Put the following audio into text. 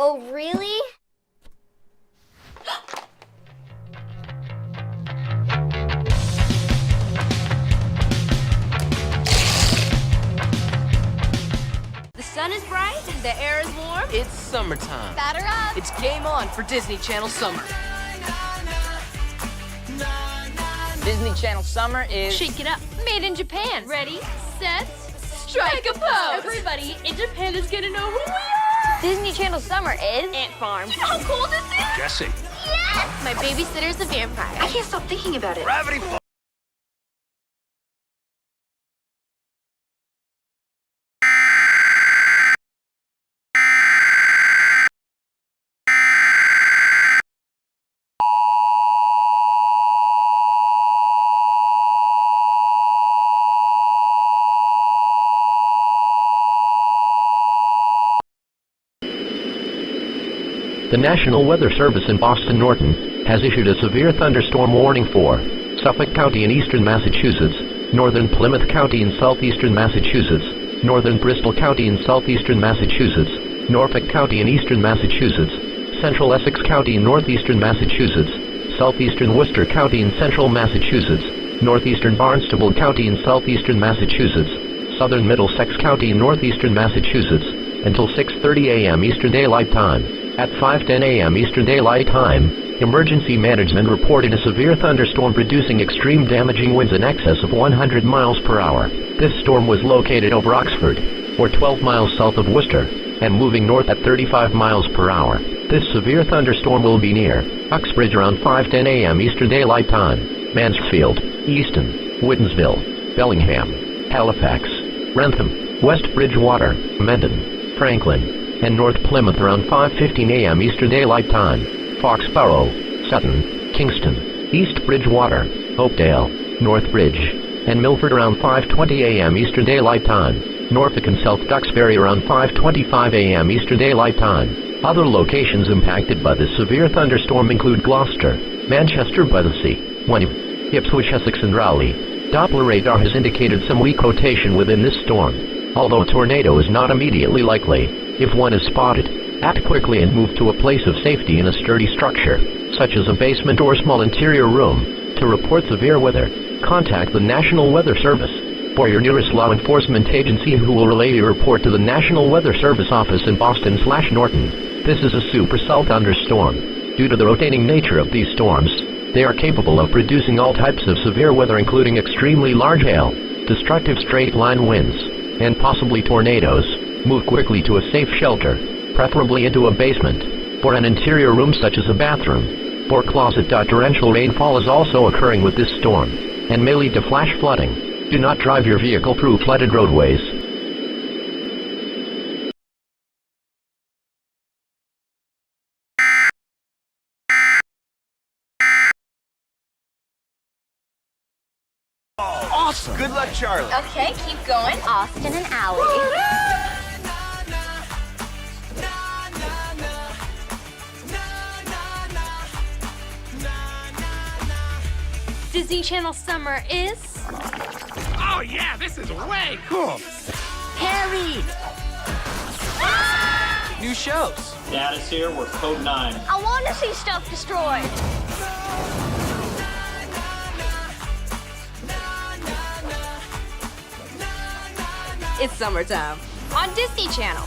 Oh, really? The sun is bright, the air is warm. It's summertime. Batter up! It's game on for Disney Channel Summer. Disney Channel Summer is... Shake it up. Made in Japan. Ready, set, strike a pose. Everybody in Japan is gonna know who we are. Disney Channel Summer is Ant Farm. How cool this is? Jesse. Yes! My babysitter's a vampire. I can't stop thinking about it. Gravity Falls. The National Weather Service in Boston Norton has issued a severe thunderstorm warning for Suffolk County in eastern Massachusetts, northern Plymouth County in southeastern Massachusetts, northern Bristol County in southeastern Massachusetts, Norfolk County in eastern Massachusetts, central Essex County in northeastern Massachusetts, southeastern Worcester County in central Massachusetts, northeastern Barnstable County in southeastern Massachusetts, southern Middlesex County in northeastern Massachusetts, until 6:30 a.m. Eastern Daylight Time. At 5:10 a.m. Eastern Daylight Time, Emergency Management reported a severe thunderstorm producing extreme damaging winds in excess of 100 miles per hour. This storm was located over Oxford, or 12 miles south of Worcester, and moving north at 35 miles per hour. This severe thunderstorm will be near Uxbridge around 5:10 a.m. Eastern Daylight Time, Mansfield, Easton, Whitensville, Bellingham, Halifax, Wrentham, West Bridgewater, Mendon, Franklin, and North Plymouth around 5:15 a.m. Eastern Daylight Time, Foxborough, Sutton, Kingston, East Bridgewater, Hopedale, Northbridge, and Milford around 5:20 a.m. Eastern Daylight Time, Norfolk and South Duxbury around 5:25 a.m. Eastern Daylight Time. Other locations impacted by this severe thunderstorm include Gloucester, Manchester by the Sea, Wenham, Ipswich, Essex, and Rowley. Doppler radar has indicated some weak rotation within this storm. Although a tornado is not immediately likely, if one is spotted, act quickly and move to a place of safety in a sturdy structure, such as a basement or small interior room. To report severe weather, contact the National Weather Service or your nearest law enforcement agency, who will relay your report to the National Weather Service office in Boston/Norton. This is a supercell thunderstorm. Due to the rotating nature of these storms, they are capable of producing all types of severe weather, including extremely large hail, destructive straight-line winds, and possibly tornadoes. Move quickly to a safe shelter, preferably into a basement, or an interior room such as a bathroom or closet. Torrential rainfall is also occurring with this storm, and may lead to flash flooding. Do not drive your vehicle through flooded roadways. Awesome. Good luck, Charlie. Okay, keep going. Austin and Allie. Disney Channel Summer is... Oh, yeah, this is way cool. Harry! New shows. Dad is here. We're Code 9. I want to see stuff destroyed. It's summertime on Disney Channel.